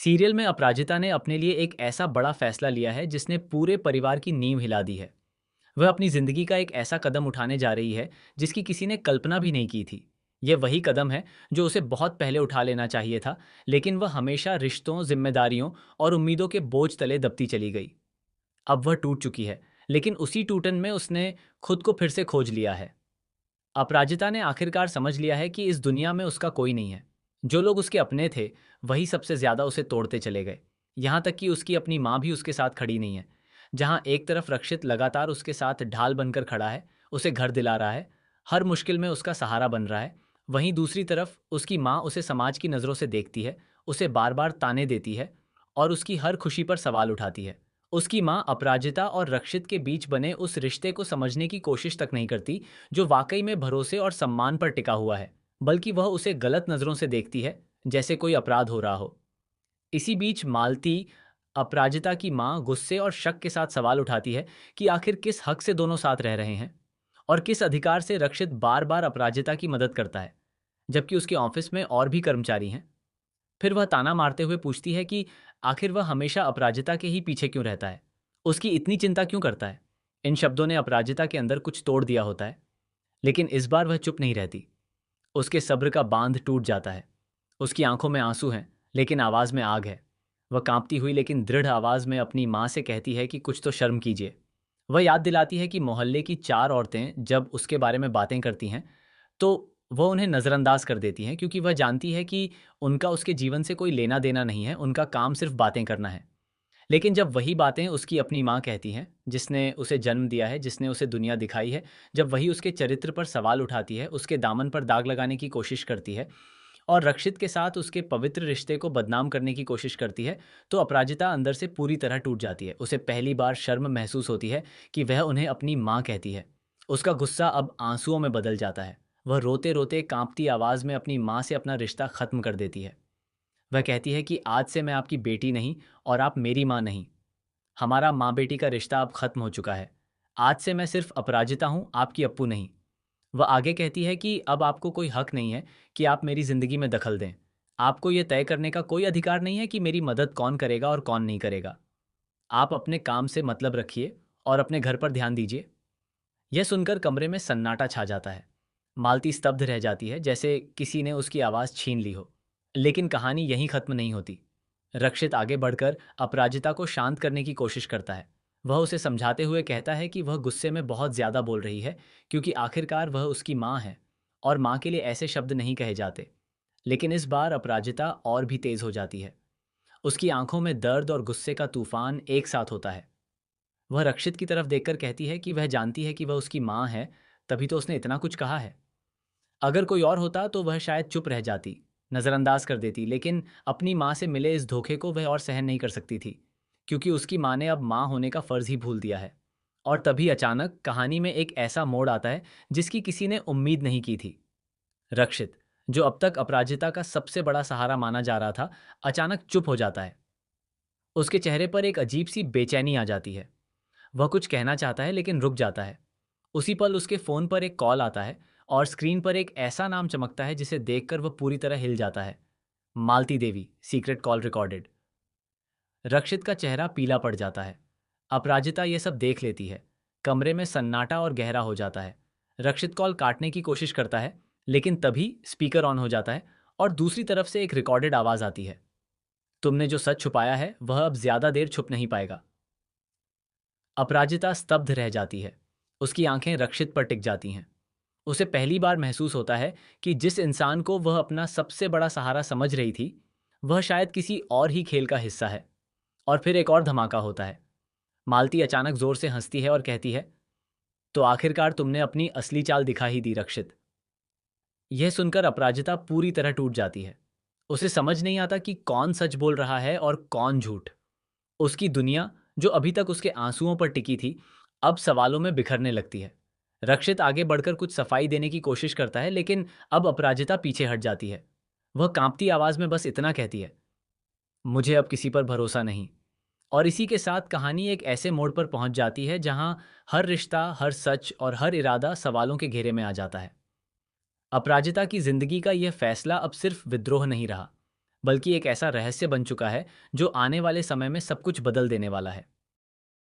Serial में अपराजिता ने अपने लिए एक ऐसा बड़ा फैसला लिया है जिसने पूरे परिवार की नींव हिला दी है। वह अपनी जिंदगी का एक ऐसा कदम उठाने जा रही है जिसकी किसी ने कल्पना भी नहीं की थी। यह वही कदम है जो उसे बहुत पहले उठा लेना चाहिए था, लेकिन वह हमेशा रिश्तों, जिम्मेदारियों और उम्मीदों के बोझ तले दबती चली गई। अब वह टूट चुकी है, लेकिन उसी टूटन में उसने खुद को फिर से खोज लिया है। अपराजिता ने आखिरकार समझ लिया है कि इस दुनिया में उसका कोई नहीं है। जो लोग उसके अपने थे, वही सबसे ज्यादा उसे तोड़ते चले गए। यहाँ तक कि उसकी अपनी माँ भी उसके साथ खड़ी नहीं है। जहाँ एक तरफ रक्षित लगातार उसके साथ ढाल बनकर खड़ा है, उसे घर दिला रहा है, हर मुश्किल में उसका सहारा बन रहा है, वहीं दूसरी तरफ उसकी माँ उसे समाज की नज़रों से देखती है, उसे बार बार ताने देती है और उसकी हर खुशी पर सवाल उठाती है। उसकी माँ अपराजिता और रक्षित के बीच बने उस रिश्ते को समझने की कोशिश तक नहीं करती, जो वाकई में भरोसे और सम्मान पर टिका हुआ है, बल्कि वह उसे गलत नज़रों से देखती है, जैसे कोई अपराध हो रहा हो। इसी बीच मालती, अपराजिता की माँ, गुस्से और शक के साथ सवाल उठाती है कि आखिर किस हक से दोनों साथ रह रहे हैं और किस अधिकार से रक्षित बार बार अपराजिता की मदद करता है, जबकि उसके ऑफिस में और भी कर्मचारी हैं। फिर वह ताना मारते हुए पूछती है कि आखिर वह हमेशा अपराजिता के ही पीछे क्यों रहता है, उसकी इतनी चिंता क्यों करता है। इन शब्दों ने अपराजिता के अंदर कुछ तोड़ दिया होता है, लेकिन इस बार वह चुप नहीं रहती। उसके सब्र का बांध टूट जाता है। उसकी आंखों में आंसू हैं, लेकिन आवाज में आग है। वह कांपती हुई लेकिन दृढ़ आवाज में अपनी माँ से कहती है कि कुछ तो शर्म कीजिए। वह याद दिलाती है कि मोहल्ले की चार औरतें जब उसके बारे में बातें करती हैं, तो वह उन्हें नज़रअंदाज कर देती हैं, क्योंकि वह जानती है कि उनका उसके जीवन से कोई लेना देना नहीं है, उनका काम सिर्फ बातें करना है। लेकिन जब वही बातें उसकी अपनी माँ कहती हैं, जिसने उसे जन्म दिया है, जिसने उसे दुनिया दिखाई है, जब वही उसके चरित्र पर सवाल उठाती है, उसके दामन पर दाग लगाने की कोशिश करती है और रक्षित के साथ उसके पवित्र रिश्ते को बदनाम करने की कोशिश करती है, तो अपराजिता अंदर से पूरी तरह टूट जाती है। उसे पहली बार शर्म महसूस होती है कि वह उन्हें अपनी माँ कहती है। उसका गुस्सा अब आंसुओं में बदल जाता है। वह रोते रोते कांपती आवाज में अपनी माँ से अपना रिश्ता खत्म कर देती है। वह कहती है कि आज से मैं आपकी बेटी नहीं और आप मेरी माँ नहीं। हमारा माँ बेटी का रिश्ता अब खत्म हो चुका है। आज से मैं सिर्फ अपराजिता हूँ, आपकी अप्पू नहीं। वह आगे कहती है कि अब आपको कोई हक नहीं है कि आप मेरी जिंदगी में दखल दें। आपको यह तय करने का कोई अधिकार नहीं है कि मेरी मदद कौन करेगा और कौन नहीं करेगा। आप अपने काम से मतलब रखिए और अपने घर पर ध्यान दीजिए। यह सुनकर कमरे में सन्नाटा छा जाता है। मालती स्तब्ध रह जाती है, जैसे किसी ने उसकी आवाज़ छीन ली हो। लेकिन कहानी यहीं खत्म नहीं होती। रक्षित आगे बढ़कर अपराजिता को शांत करने की कोशिश करता है। वह उसे समझाते हुए कहता है कि वह गुस्से में बहुत ज़्यादा बोल रही है, क्योंकि आखिरकार वह उसकी माँ है और माँ के लिए ऐसे शब्द नहीं कहे जाते। लेकिन इस बार अपराजिता और भी तेज़ हो जाती है। उसकी आंखों में दर्द और गुस्से का तूफान एक साथ होता है। वह रक्षित की तरफ देखकर कहती है कि वह जानती है कि वह उसकी माँ है, तभी तो उसने इतना कुछ कहा है। अगर कोई और होता तो वह शायद चुप रह जाती, नज़रअंदाज कर देती, लेकिन अपनी माँ से मिले इस धोखे को वह और सहन नहीं कर सकती थी, क्योंकि उसकी माँ ने अब माँ होने का फ़र्ज़ ही भूल दिया है। और तभी अचानक कहानी में एक ऐसा मोड़ आता है जिसकी किसी ने उम्मीद नहीं की थी। रक्षित, जो अब तक अपराजिता का सबसे बड़ा सहारा माना जा रहा था, अचानक चुप हो जाता है। उसके चेहरे पर एक अजीब सी बेचैनी आ जाती है। वह कुछ कहना चाहता है लेकिन रुक जाता है। उसी पल उसके फ़ोन पर एक कॉल आता है और स्क्रीन पर एक ऐसा नाम चमकता है जिसे देखकर वह पूरी तरह हिल जाता है। Malti Devi, secret call recorded. रक्षित का चेहरा पीला पड़ जाता है। अपराजिता यह सब देख लेती है। कमरे में सन्नाटा और गहरा हो जाता है। रक्षित कॉल काटने की कोशिश करता है, लेकिन तभी स्पीकर ऑन हो जाता है और दूसरी तरफ से एक रिकॉर्डेड आवाज़ आती है। तुमने जो सच छुपाया है वह अब ज़्यादा देर छुप नहीं पाएगा। अपराजिता स्तब्ध रह जाती है। उसकी आंखें रक्षित पर टिक जाती हैं। उसे पहली बार महसूस होता है कि जिस इंसान को वह अपना सबसे बड़ा सहारा समझ रही थी, वह शायद किसी और ही खेल का हिस्सा है। और फिर एक और धमाका होता है। मालती अचानक जोर से हंसती है और कहती है, तो आखिरकार तुमने अपनी असली चाल दिखा ही दी रक्षित। यह सुनकर अपराजिता पूरी तरह टूट जाती है। उसे समझ नहीं आता कि कौन सच बोल रहा है और कौन झूठ। उसकी दुनिया, जो अभी तक उसके आंसुओं पर टिकी थी, अब सवालों में बिखरने लगती है। रक्षित आगे बढ़कर कुछ सफाई देने की कोशिश करता है, लेकिन अब अपराजिता पीछे हट जाती है। वह कांपती आवाज में बस इतना कहती है, मुझे अब किसी पर भरोसा नहीं। और इसी के साथ कहानी एक ऐसे मोड़ पर पहुंच जाती है जहां हर रिश्ता, हर सच और हर इरादा सवालों के घेरे में आ जाता है। अपराजिता की जिंदगी का यह फैसला अब सिर्फ विद्रोह नहीं रहा, बल्कि एक ऐसा रहस्य बन चुका है जो आने वाले समय में सब कुछ बदल देने वाला है।